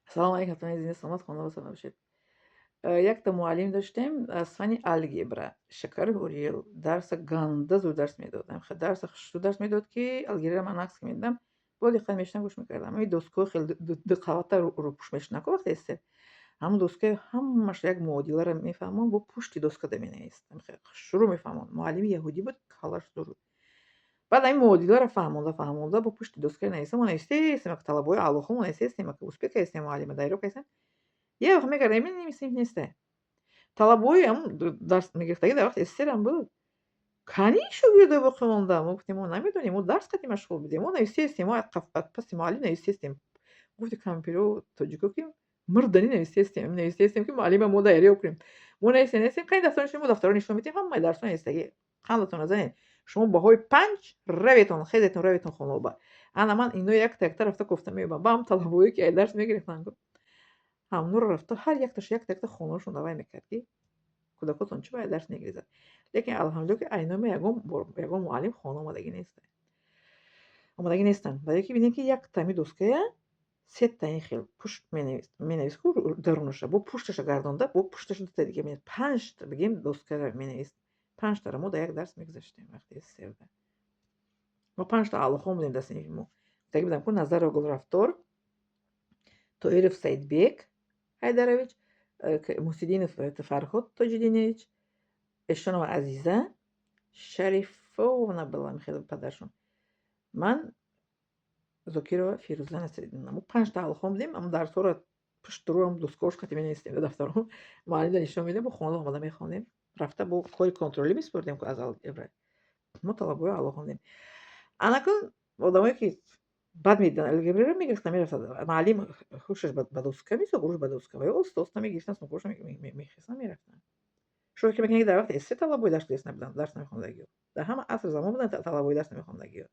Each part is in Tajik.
سلام علیکم عزیزین، سلامت خانه و سلام باشید. یک تا معلم داشتیم از فن الگبرا، شکر هوریل. درس گنده زور درس میدادم، خیلی درس خشن درس میداد که الگبرا من عکس میدم. با دقت میشنم گوش میکردم. این دوسکو خیلی دقت رو پوش میشنم که وقتی است همون دوسکه همش یک معادله رو میفهمم با پشت دوسکه ده مینویسم. خیلی شروع میفهمم. معلم یهودی بود، کلاش درود. بعد این معادله رو فهمونده با پشت دوسکه نویسم. اون естественно که طلبوی алохом естественно که успеха است معلم دایره کسی. Я میگم می‌نویسیم نیسته. طلبوی هم درس میگرفتگی در وقت استرم بود. کنیشو بیاده بخوندم. ما گفتیم ما نمیدونیم، ما درس خیلی مشغول بودیم. ما نویسیستیم، ما پس معلم نویسیستیم. گفت کامپیوتر توجیکو که مردنی نویسیستیم که معلم ما دایره کنیم. ما نویسیستیم که دفترش ما دفتر نشون میدیم هم درس نویسیستگی. خاندتون از این شما باهای 5 رویتون خیلیتون رویتون خونو با. انا من اینو یک تا رفته گفتم میبم. با هم طلبوی که درس میگرفتن. همون رو رفته هر یک تاش یک تا خونه‌شون давай میکرد که کودکاتون چه باید درس نگیرید. لیکن الحمدلله که اینام یگام معلم خانه آمادگی نیستن. برای که ببینید که یک تامی دوسکه سه تا این خیل پشت مینویس که درونش با پشتش گردونده با پشتش دو تا دیگه می 5 تا بگیم دوسکه رو مینویس. 5 تا رو ما در یک درس میگذاشتیم وقتی سرده. ما 5 تا алохом بودیم دست نمیمو. так بودم که نظر گل رفتار تو عرف سید بیک Хайдарович, Мусидинов это Фарход Таджидинович, Эшонова Азиза, Шарифовна была Михаил Падашин. Ман Зокирова Фируза Насреддиновна. Мы 5 تا алхом будем, ам дарсҳо ро пушт рӯам дӯскош қатӣ менависем дар дафтарҳо. Муаллим нишон медиҳад, бо хона омада мехонем. Рафта бо кори контролӣ мисупордем аз алгебра. Мо талабҳои аъло хондем. Анакун одамое ки бад медидан алгебраро мегирифтан мерафтад. Муаллим хушаш ба доска мисохт, руш ба доска. Ва уста мегирифтан смокош мехистан мерафтан. Шумо фикр мекунед дар вақти эссе талабҳои дарс набуданд, дарс намехондагиҳо. Дар ҳама аср замон буданд талабҳои дарс намехондагиҳо.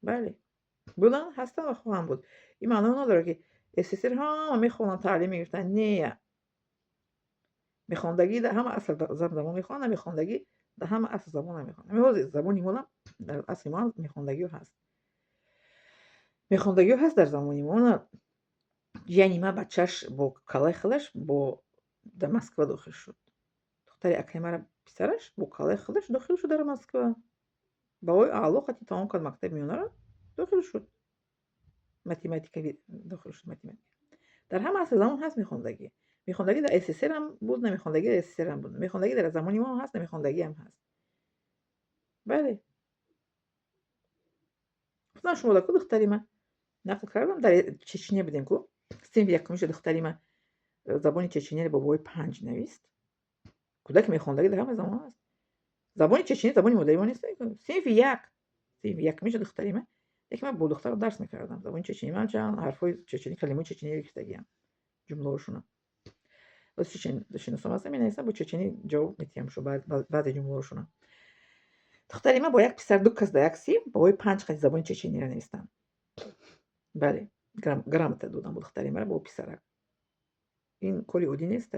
Бале. Буданд, ҳастанд ва хоҳанд буд. Ин маъно надорад ки СССР ҳама мехонанд, таълим мегирифтанд. Не. мехондагӣ дар ҳама аср замон мехонанд, намехондагӣ дар ҳама аср замон намехонанд. Ҳамин ҳозир забони мо ҳам дар асри мо ҳам мехондагиҳо ҳаст. Мехондагиҳо ҳаст дар замони мо. Ҷиянима бачааш бо калаи худаш бо дар Москва дохил шуд. духтари акаймара писараш бо калаи худаш дохил шуд дар Москва. балои аъло хати тамом кард мактаби миёнаро, дохил шуд. математикави дохил шуд математика. дар ҳама аср замон ҳаст мехондагӣ. мехондагӣ дар СССР ҳам буд, намехондагӣ дар СССР ҳам буд. мехондагӣ дар замони мо ҳам ҳаст, намехондагӣ ҳам ҳаст. бале. гуфтам шумо дар ку духтари ман нақл кардам, дар Чечня будем ку. синфи якумиша духтари ман забони чечениро бо бои 5 навист. кӯдаки мехондагӣ дар ҳама замон ҳаст. забони чеченӣ забони модари мо нест. синфи якумиша духтари ман. лекин ман бо духтар дарс мекардам. забони чеченӣ ман чанд ҳарфҳои чеченӣ, калимаҳои чеченӣ гирифтагиам. ҷумлаҳошуна. боз чечен шиносом ҳастам, менависам, бо чеченӣ ҷавоб медиҳам шо баъзе ҷумлаҳошуна. духтари ман бо як писар ду кас дар як синф бо бои 5 хати забони чечениро навистанд. бале. грамота додам бо духтари ман бо писарак. ин кори оддӣ нест.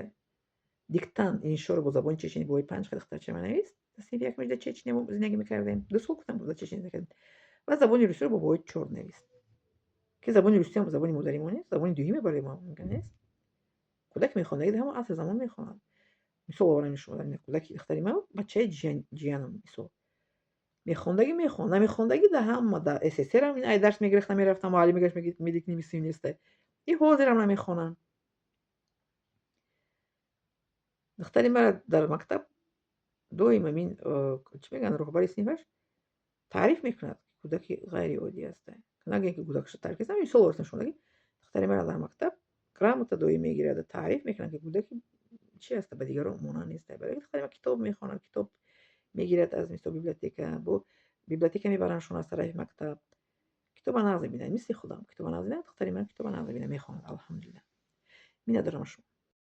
диктант иншоро бо забони чеченӣ бо бои 5 хати духтарча ман навист. дар синфи якумиш дар Чечня мо зиндагӣ мекардем. 2 сол гуфтам дар Чечня зиндагӣ кардем. ва забони русиро бо бои 4 навист. ки забони русиям забони модари мо нест, забони дуюми барои мо нест. кӯдаки мехондагӣ дар ҳама аср замон мехонад. мисол оварам шумо дар кӯдаки духтари ман бачаи ҷиянам мисол. мехондагӣ мехонд, намехондагӣ дар ҳама дар СССР ҳам ай дарс мегирифтам, мерафтам, муаллим мегашт медик нивисӣ нест. И ҳозирам намехонанд. духтари мара дар мактаб доим ҳамин чӣ мегӯянд роҳбари синфаш таъриф мекунад, кӯдаки ғайриоддӣ аст. нагӯем ки кӯдакашро таъриф кардам, мисол овартам шумоги. духтари мара дар мактаб грамота доим мегирад, таъриф мекунад ки кӯдаки чӣ аст, ба дигарон монанд нест. барои духтари ман китоб мехонад, китоб мегирад аз мисол библиотека, бо библиотека мебараншон аз тарафи мактаб. китоба нағз мебинад, мисли худам китоба нағз мебинад, духтари ман китоба нағз мебинад, мехонад алҳамдулилла. Миннат дорам аз шумо.